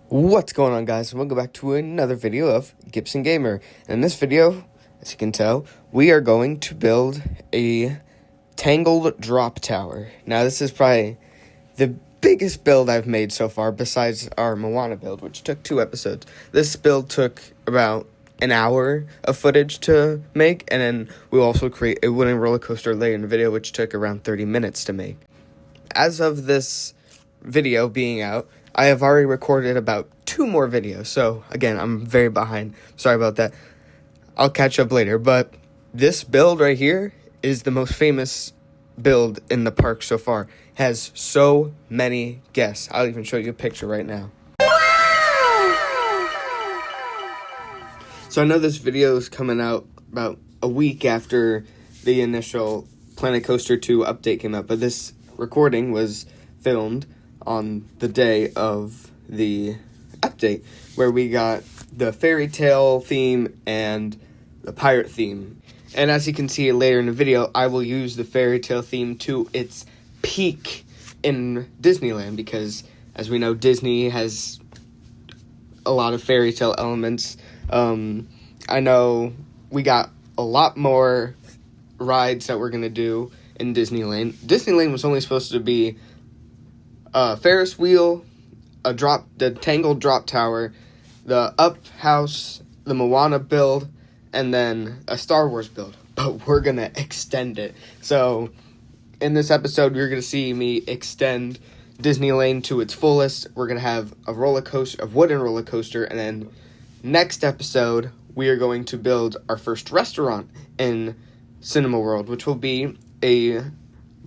What's going on, guys? Welcome back to another video of Gibson Gamer. And in this video, as you can tell, we are going to build a tangled drop tower. Now, this is probably the biggest build I've made so far, besides our Moana build, which took 2 episodes. This build took about an hour of footage to make, and then we'll also create a wooden roller coaster later in the video, which took around 30 minutes to make. As of this video being out, I have already recorded about 2 more videos, so again, I'm very behind. Sorry about that. I'll catch up later, but this build right here is the most famous build in the park so far. It has so many guests. I'll even show you a picture right now. So I know this video is coming out about a week after the initial Planet Coaster 2 update came out, but this recording was filmed on the day of the update, where we got the fairy tale theme and the pirate theme. And as you can see later in the video, I will use the fairy tale theme to its peak in Disneyland, because as we know, Disney has a lot of fairy tale elements. I know we got a lot more rides that we're going to do in Disneyland. Disneyland was only supposed to be a Ferris wheel, the Tangled Drop Tower, the Up House, the Moana build, and then a Star Wars build. But we're going to extend it. So in this episode, you're going to see me extend Disneyland to its fullest. We're going to have a wooden roller coaster, and then next episode, we are going to build our first restaurant in Cinema World, which will be a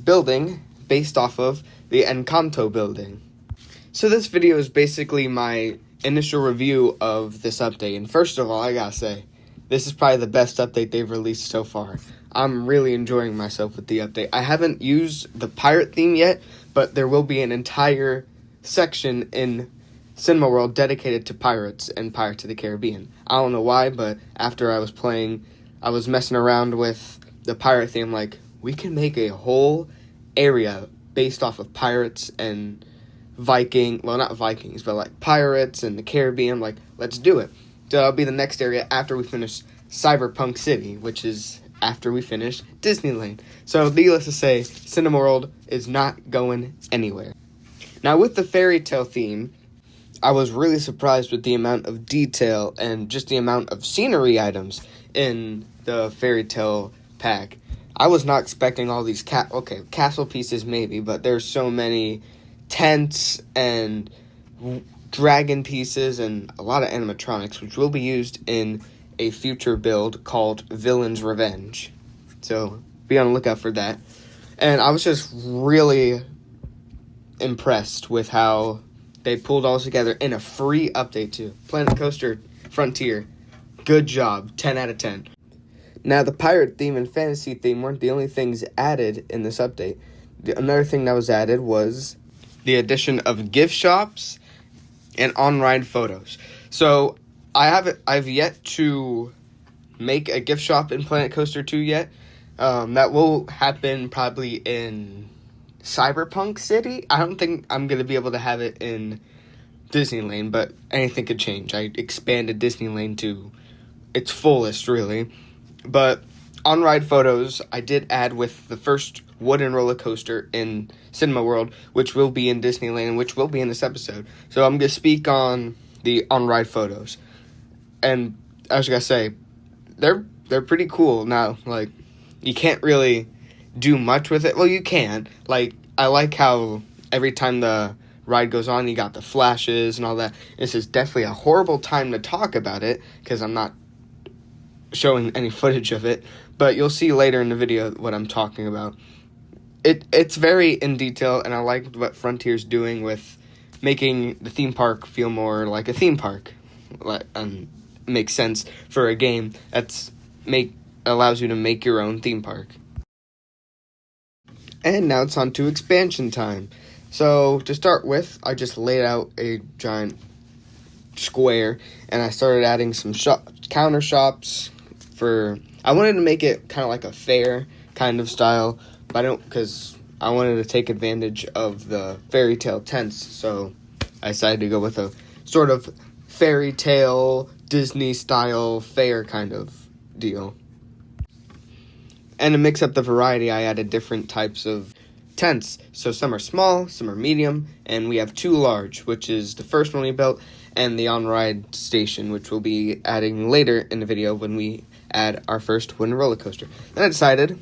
building based off of the Encanto building. So this video is basically my initial review of this update. And first of all, I gotta say, this is probably the best update they've released so far. I'm really enjoying myself with the update. I haven't used the pirate theme yet, but there will be an entire section in Cinema World dedicated to pirates and Pirates of the Caribbean. I don't know why, but after I was playing, I was messing around with the pirate theme, like, we can make a whole area based off of pirates and not Vikings, but like pirates and the Caribbean. Like, let's do it. So that'll be the next area after we finish Cyberpunk City, which is after we finish Disneyland. So needless to say, Cinema World is not going anywhere. Now, with the fairy tale theme, I was really surprised with the amount of detail and just the amount of scenery items in the fairy tale pack. I was not expecting all these castle pieces maybe, but there's so many tents and dragon pieces and a lot of animatronics, which will be used in a future build called Villain's Revenge. So be on the lookout for that. And I was just really impressed with how they pulled all together in a free update too. Planet Coaster Frontier, good job, 10 out of 10. Now, the pirate theme and fantasy theme weren't the only things added in this update. Another thing that was added was the addition of gift shops and on-ride photos. So I've yet to make a gift shop in Planet Coaster 2 yet. That will happen probably in Cyberpunk City. I don't think I'm going to be able to have it in Disneyland, but anything could change. I expanded Disneyland to its fullest, really. But on-ride photos, I did add with the first wooden roller coaster in Cinema World, which will be in Disneyland, which will be in this episode. So I'm going to speak on the on-ride photos. And I was going to say, they're pretty cool. Now, like, you can't really do much with it. Well, you can. Like, I like how every time the ride goes on, you got the flashes and all that. This is definitely a horrible time to talk about it, because I'm not showing any footage of it, but you'll see later in the video what I'm talking about. It's very in detail, and I like what Frontier's doing with making the theme park feel more like a theme park. Makes sense for a game allows you to make your own theme park. And now it's on to expansion time. So to start with, I just laid out a giant square, and I started adding some counter shops. I wanted to make it kind of like a fair kind of style, but because I wanted to take advantage of the fairy tale tents, so I decided to go with a sort of fairy tale, Disney-style fair kind of deal. And to mix up the variety, I added different types of tents. So some are small, some are medium, and we have 2 large, which is the first one we built, and the on-ride station, which we'll be adding later in the video when we add our first wooden roller coaster. Then I decided,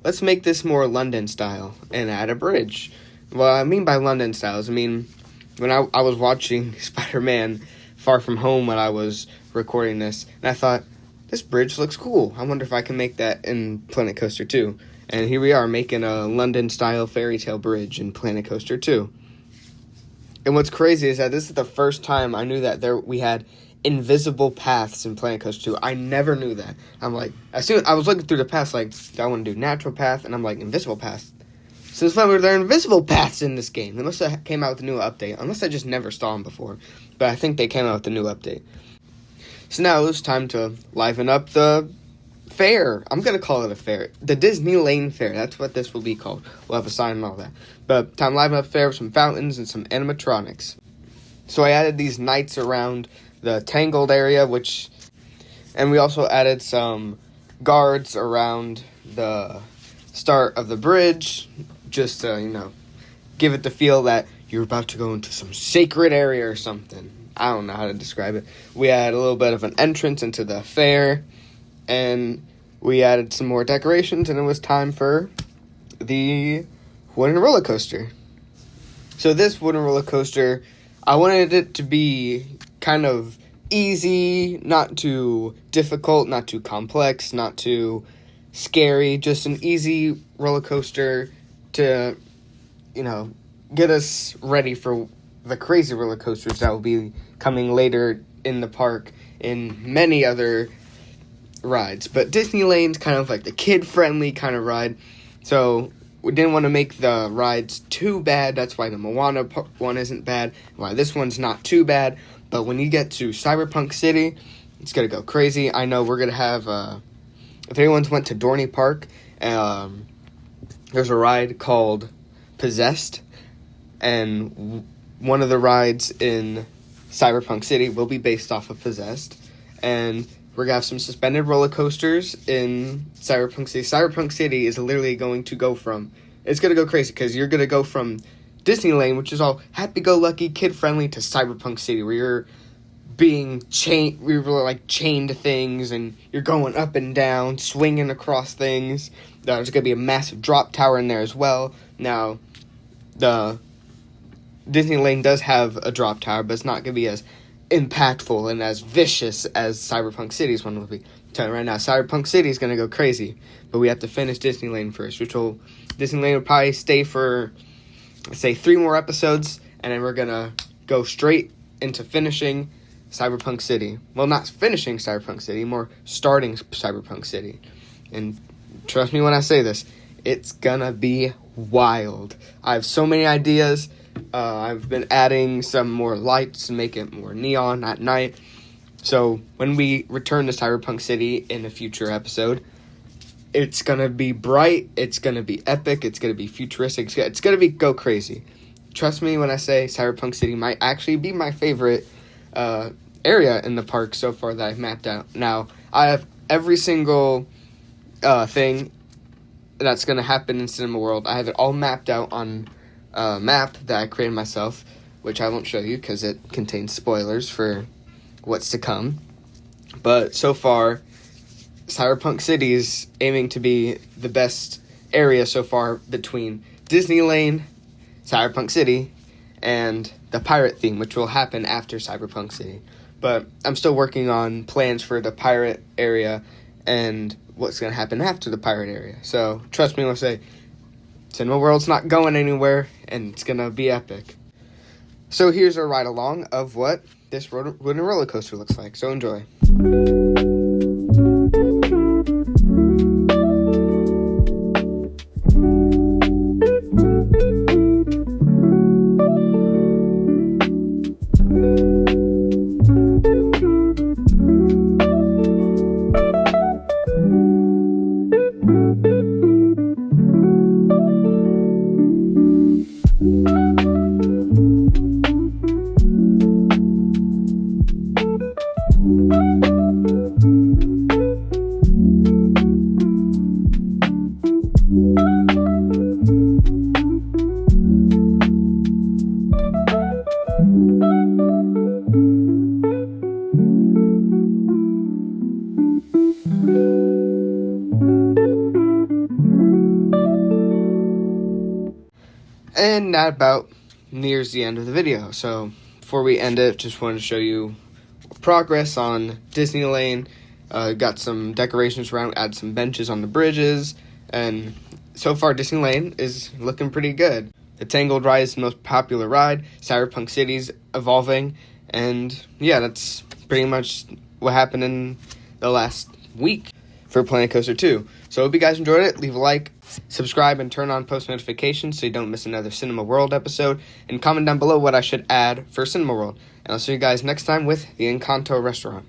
let's make this more London style and add a bridge. What I mean by London style is, when I was watching Spider-Man Far From Home when I was recording this, and I thought, this bridge looks cool. I wonder if I can make that in Planet Coaster 2. And here we are making a London-style fairy tale bridge in Planet Coaster 2. And what's crazy is that this is the first time I knew that we had invisible paths in Planet Coaster 2. I never knew that. I'm like, as soon I was looking through the paths, like, do I want to do natural path? And I'm like, invisible paths. Since when were there invisible paths in this game? They must have came out with a new update, unless I just never saw them before. But I think they came out with a new update. So now it's time to liven up the fair. I'm going to call it a fair. The Disney Lane Fair. That's what this will be called. We'll have a sign and all that. But time to liven up the fair with some fountains and some animatronics. So I added these knights around the Tangled area, and we also added some guards around the start of the bridge, just to, give it the feel that you're about to go into some sacred area or something. I don't know how to describe it. We had a little bit of an entrance into the fair, and we added some more decorations, and it was time for the wooden roller coaster. So this wooden roller coaster, I wanted it to be kind of easy, not too difficult, not too complex, not too scary, just an easy roller coaster to, get us ready for the crazy roller coasters that will be coming later in the park in many other rides. But Disney Lane's kind of like the kid-friendly kind of ride, so we didn't want to make the rides too bad. That's why the Moana one isn't bad, why this one's not too bad. But when you get to Cyberpunk City, it's going to go crazy. I know we're going to have, if anyone's went to Dorney Park, there's a ride called Possessed, and one of the rides in Cyberpunk City will be based off of Possessed, and we're going to have some suspended roller coasters in Cyberpunk City. Cyberpunk City is literally going to go from, it's going to go crazy, because you're going to go from Disney Lane, which is all happy-go-lucky, kid-friendly, to Cyberpunk City, where you're being chained, we were like chained to things, and you're going up and down, swinging across things. There's going to be a massive drop tower in there as well. Now, the Disney Lane does have a drop tower, but it's not going to be as impactful and as vicious as Cyberpunk City's one will be. I'm telling you right now, Cyberpunk City is going to go crazy, but we have to finish Disney Lane first, Disney Lane will probably stay for, let's say, 3 more episodes, and then we're going to go straight into finishing Cyberpunk City. Well, not finishing Cyberpunk City, more starting Cyberpunk City. And trust me when I say this, it's gonna be wild. I have so many ideas. I've been adding some more lights to make it more neon at night. So when we return to Cyberpunk City in a future episode, it's gonna be bright, it's gonna be epic, it's gonna be futuristic, it's gonna be go crazy. Trust me when I say Cyberpunk City might actually be my favorite area in the park so far that I've mapped out. Now, I have every single thing that's going to happen in Cinema World. I have it all mapped out on a map that I created myself, which I won't show you because it contains spoilers for what's to come. But so far, Cyberpunk City is aiming to be the best area so far between Disney Lane, Cyberpunk City, and the pirate theme, which will happen after Cyberpunk City. But I'm still working on plans for the pirate area and what's going to happen after the pirate area. So trust me when I say Cinema World's not going anywhere, and it's going to be epic. So here's a ride-along of what this wooden roller coaster looks like. So enjoy. getting at about nears the end of the video. So before we end it, just wanted to show you progress on Disney Lane. Got some decorations around, add some benches on the bridges, and so far Disney Lane is looking pretty good. The Tangled ride is the most popular ride. Cyberpunk City's evolving, and yeah, that's pretty much what happened in the last week for Planet Coaster 2. So I hope you guys enjoyed it. Leave a like, subscribe, and turn on post notifications so you don't miss another Cinema World episode, and comment down below what I should add for Cinema World. And I'll see you guys next time with the Encanto restaurant.